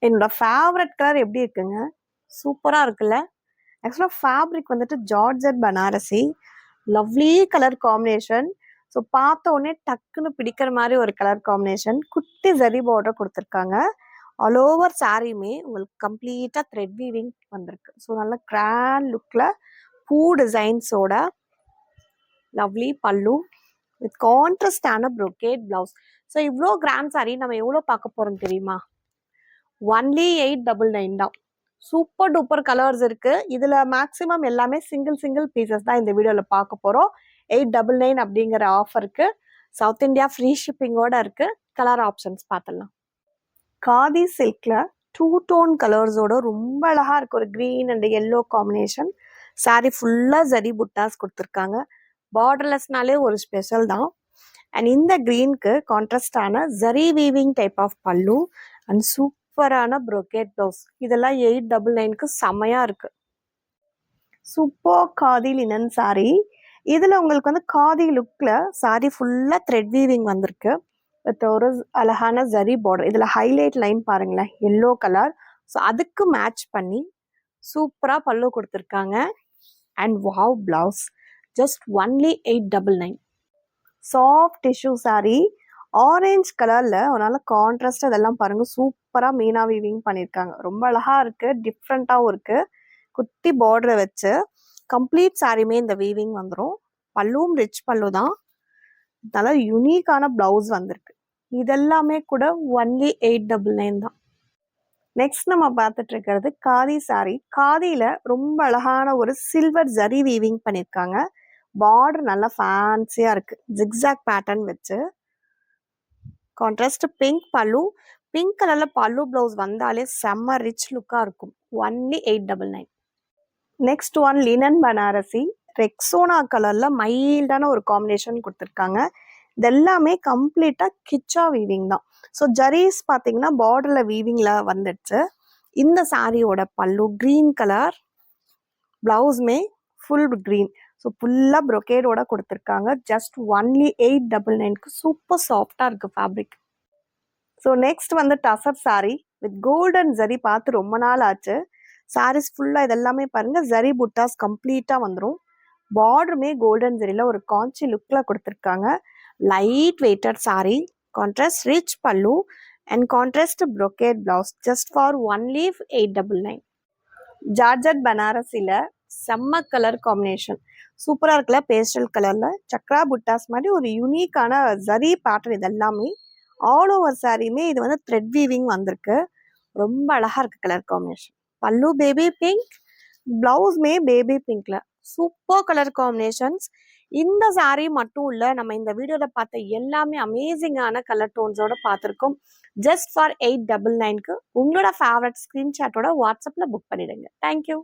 என்னோட favourite colour எப்படி இருக்குங்க? சூப்பரா இருக்குல்ல? ஆக்சுவலா ஃபேப்ரிக் வந்துட்டு georgette Banarasi. Lovely colour combination. So பார்த்த உடனே டக்குன்னு பிடிக்கிற மாதிரி ஒரு கலர் காம்பினேஷன். குட்டி ஜரி பார்டர் கொடுத்துருக்காங்க. ஆல் ஓவர் சாரியுமே உங்களுக்கு கம்ப்ளீட்டா த்ரெட் வீவிங் வந்திருக்கு. ஸோ நல்ல கிராண்ட் லுக்ல பூ டிசைன்ஸோட லவ்லி பல்லு வித் கான்ட்ராஸ்டான brocade பிளவுஸ். ஸோ இவ்வளோ கிராண்ட் சாரி நம்ம எவ்வளோ பார்க்க போறோம் தெரியுமா? ஒன்லி 899 தான். சூப்பர் டூப்பர் கலர்ஸ் இருக்கு. இதுல மேக்ஸிமம் எல்லாமே சிங்கிள் பீசஸ் தான் இந்த வீடியோல பார்க்க போறோம். 899 அப்படிங்கிற ஆஃபருக்கு சவுத் இந்தியா ஃப்ரீ ஷிப்பிங்கோட இருக்கு. கலர் ஆப்ஷன்ஸ் பார்த்துடலாம். காதி சில்க்ல 2 டோன் கலர்ஸோட ரொம்ப அழகா இருக்கு. ஒரு green and yellow combination. Sorry ஃபுல்லா ஜரி புட்டாஸ் கொடுத்துருக்காங்க. பார்டர்லெஸ்னாலே ஒரு ஸ்பெஷல் தான். அண்ட் இந்த கிரீனுக்கு கான்ட்ராஸ்டான ஜரி வீவிங் டைப் ஆஃப் பல்லு அண்ட் சூப்பரான brocade பிளவுஸ். இதெல்லாம் 899க்கு செமையா இருக்கு. Super khadi linen sorry. இதுல உங்களுக்கு வந்து காதி லுக்ல சாரி ஃபுல்லா த்ரெட் வீவிங் வந்திருக்கு. வித் ஒரு அழகான ஜரி பார்டர். இதுல ஹைலைட் லைன் பாருங்களேன், எல்லோ கலர். ஸோ அதுக்கு மேட்ச் பண்ணி சூப்பரா பல்லு கொடுத்துருக்காங்க. And wow blouse just only 899. Soft tissue sorry orange கலர்ல ஒரு நல்ல கான்ட்ராஸ்ட். அதெல்லாம் பாருங்க, சூப்பரா மீனா வீவிங் பண்ணியிருக்காங்க. ரொம்ப அழகா இருக்கு, டிஃப்ரெண்டாகவும் இருக்கு. குட்டி பார்டரை வச்சு கம்ப்ளீட் சாரியுமே இந்த வீவிங் வந்துடும். பல்லுவும் ரிச் பல்லு தான். நல்லா யூனிக்கான பிளவுஸ் வந்திருக்கு. இதெல்லாமே கூட ஒன்லி 899 தான். நெக்ஸ்ட் நம்ம பார்த்துட்டு இருக்கிறது காதி சாரி. காதியில ரொம்ப அழகான ஒரு சில்வர் ஜரி வீவிங் பண்ணியிருக்காங்க. பார்டர் நல்லா ஃபேன்சியா இருக்கு. ஜிக்ஸாக் பேட்டர்ன் வச்சு கான்ட்ராஸ்ட் பிங்க் பல்லு. பிங்க் கலர்ல பல்லு பிளவுஸ் வந்தாலே செம்ம ரிச் லுக்கா இருக்கும். Only 899. Next one linen Banarasi. Rexona கலர்ல மைல்டான ஒரு காம்பினேஷன் கொடுத்துருக்காங்க. இது எல்லாமே கம்ப்ளீட்டா கிச்சா வீவிங் தான். ஸோ ஜரீஸ் பார்த்தீங்கன்னா பார்டர்ல வீவிங்ல வந்துடுச்சு. இந்த சாரியோட பல்லு கிரீன் கலர், பிளவுஸ்மே ஃபுல் கிரீன். ஸோ ஃபுல்லா brocade-ஓட கொடுத்துருக்காங்க. ஜஸ்ட் ஒன்லி 899க்கு சூப்பர் சாஃப்டா இருக்கு ஃபேப்ரிக். ஸோ நெக்ஸ்ட் வந்து tussar sorry with golden zari. பார்த்து ரொம்ப நாள் ஆச்சு. சாரீஸ் ஃபுல்லா இதெல்லாமே பாருங்க ஜரி புட்டாஸ் கம்ப்ளீட்டா வந்துடும். பார்டருமே கோல்டன் ஜரியில ஒரு காஞ்சி லுக்ல கொடுத்துருக்காங்க. Light weighted sari, contrast rich pallu and contrast brocade blouse just for only 899. Georgette பனாரசில செம்ம கலர் காம்பினேஷன் சூப்பரா இருக்குல்ல? பேஸ்டல் கலர்ல சக்ரா புட்டாஸ் மாதிரி ஒரு யூனிக்கான ஜரி பேட்டர்ன். இது எல்லாமே ஆல் ஓவர் சாரியுமே இது வந்து த்ரெட் வீவிங் வந்திருக்கு. ரொம்ப அழகா இருக்கு colour combination. Pallu baby pink, பிளவுஸ்மே பேபி பிங்க்ல சூப்பர் கலர் காம்பினேஷன்ஸ். இந்த சாரி மட்டும் இல்ல, நம்ம இந்த வீடியோல பார்த்த எல்லாமே அமேசிங்கான கலர் டோன்ஸோட பார்த்துருக்கோம். ஜஸ்ட் ஃபார் 899க்கு உங்களோட ஃபேவரட் ஸ்கிரீன்ஷாட்டோட வாட்ஸ்அப்ல புக் பண்ணிடுங்க. தேங்க்யூ.